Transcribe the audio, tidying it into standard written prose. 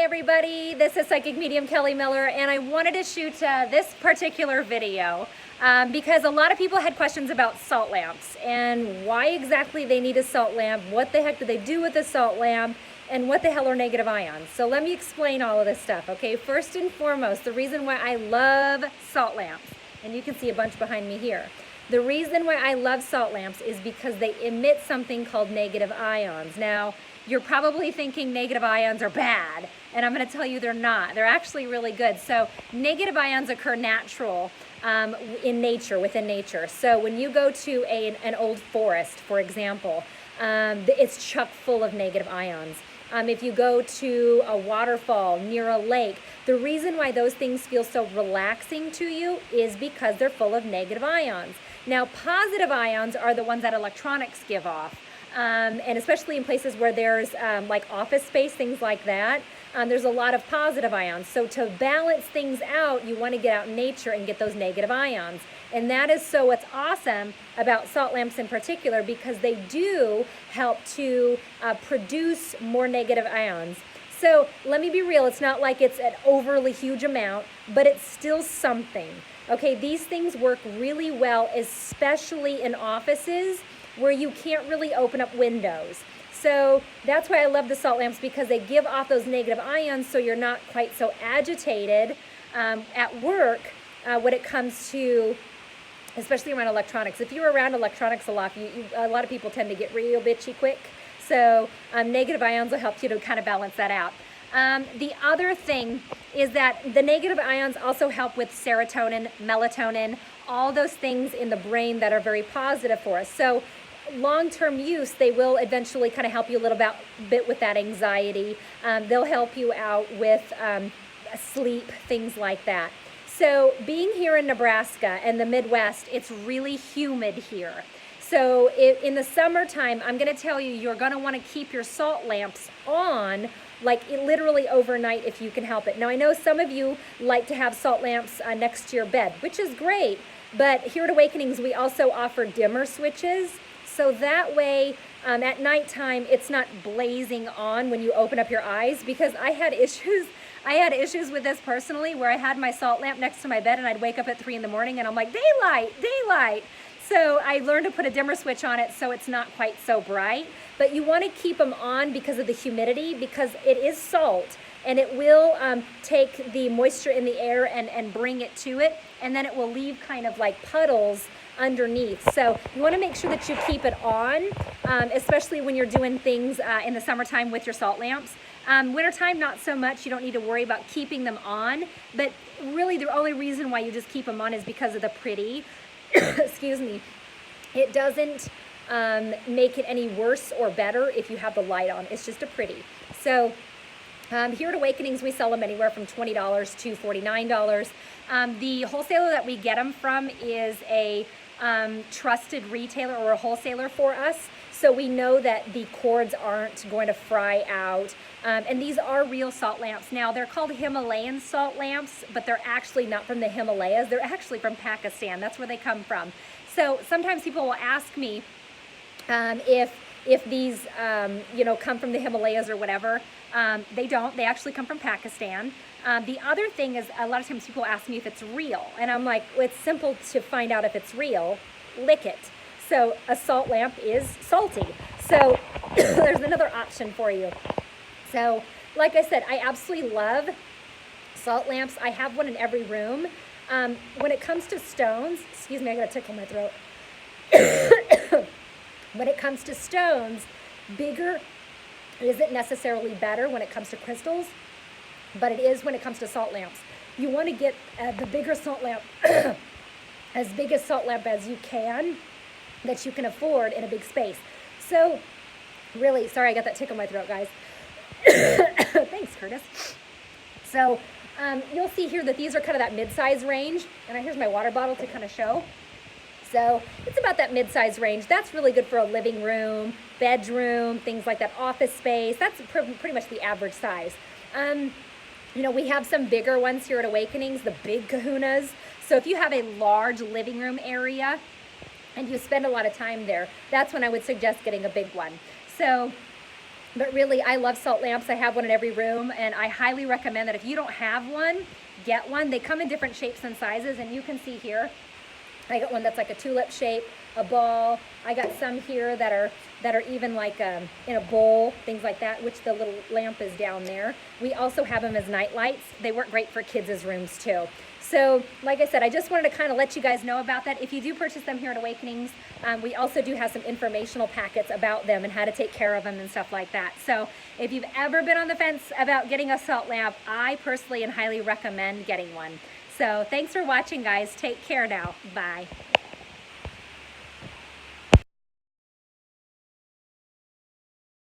everybody, this is Psychic Medium Kelly Miller, and I wanted to shoot this particular video because a lot of people had questions about salt lamps and why exactly they need a salt lamp, what the heck do they do with a salt lamp, and what the hell are negative ions. So let me explain all of this stuff, okay? First and foremost, the reason why I love salt lamps, and you can see a bunch behind me here. The reason why I love salt lamps is because they emit something called negative ions. Now, you're probably thinking negative ions are bad, and I'm going to tell you they're not. They're actually really good. So negative ions occur natural in nature, within nature. So when you go to an old forest, for example, it's chock full of negative ions. If you go to a waterfall near a lake, the reason why those things feel so relaxing to you is because they're full of negative ions. Now, positive ions are the ones that electronics give off. And especially in places where there's like office space, things like that, there's a lot of positive ions. So to balance things out, you want to get out in nature and get those negative ions. And that is so what's awesome about salt lamps in particular, because they do help to produce more negative ions. So let me be real, it's not like it's an overly huge amount, but it's still something. Okay, these things work really well, especially in offices where you can't really open up windows. So that's why I love the salt lamps, because they give off those negative ions so you're not quite so agitated at work when it comes to, especially around electronics. If you're around electronics a lot, a lot of people tend to get real bitchy quick. So negative ions will help you to kind of balance that out. The other thing is that the negative ions also help with serotonin, melatonin, all those things in the brain that are very positive for us. So long-term use, they will eventually kind of help you a little bit with that anxiety. They'll help you out with sleep, things like that. So being here in Nebraska and the Midwest, it's really humid here. So in the summertime, I'm going to tell you, you're going to want to keep your salt lamps on like literally overnight if you can help it. Now, I know some of you like to have salt lamps next to your bed, which is great, but here at Awakenings, we also offer dimmer switches. So that way, at nighttime, it's not blazing on when you open up your eyes, because I had issues with this personally, where I had my salt lamp next to my bed and I'd wake up at 3 in the morning and I'm like, daylight, daylight. So I learned to put a dimmer switch on it so it's not quite so bright. But you want to keep them on because of the humidity, because it is salt and it will take the moisture in the air and bring it to it, and then it will leave kind of like puddles underneath. So you want to make sure that you keep it on, especially when you're doing things in the summertime with your salt lamps. Wintertime, not so much. You don't need to worry about keeping them on, but really the only reason why you just keep them on is because of the pretty. Excuse me. It doesn't make it any worse or better if you have the light on. It's just a pretty. So here at Awakenings, we sell them anywhere from $20 to $49. The wholesaler that we get them from is a trusted retailer or a wholesaler for us. So we know that the cords aren't going to fry out. And these are real salt lamps. Now, they're called Himalayan salt lamps, but they're actually not from the Himalayas. They're actually from Pakistan. That's where they come from. So sometimes people will ask me if these, come from the Himalayas or whatever. They don't. They actually come from Pakistan. The other thing is, a lot of times people ask me if it's real. And I'm like, well, it's simple to find out if it's real. Lick it. So a salt lamp is salty. So there's another option for you. So like I said, I absolutely love salt lamps. I have one in every room. When it comes to stones, excuse me, I got a tickle in my throat. When it comes to stones, bigger isn't necessarily better when it comes to crystals, but it is when it comes to salt lamps. You want to get the bigger salt lamp, as big a salt lamp as you can, that you can afford in a big space. So really, sorry, I got that tickle in my throat, guys. Thanks, Curtis. So you'll see here that these are kind of that mid-size range, and here's my water bottle to kind of show. So it's about that mid-size range. That's really good for a living room, bedroom, things like that, office space. That's pretty much the average size. We have some bigger ones here at Awakenings, the big kahunas. So if you have a large living room area and you spend a lot of time there, that's when I would suggest getting a big one. So But really, I love salt lamps. I have one in every room, and I highly recommend that if you don't have one, get one. They come in different shapes and sizes, and you can see here, I got one that's like a tulip shape, a ball. I got some here that are even like in a bowl, things like that, which the little lamp is down there. We also have them as night lights. They work great for kids' rooms too. So like I said, I just wanted to kind of let you guys know about that. If you do purchase them here at Awakenings, we also do have some informational packets about them and how to take care of them and stuff like that. So if you've ever been on the fence about getting a salt lamp, I personally and highly recommend getting one. So thanks for watching, guys. Take care now. Bye.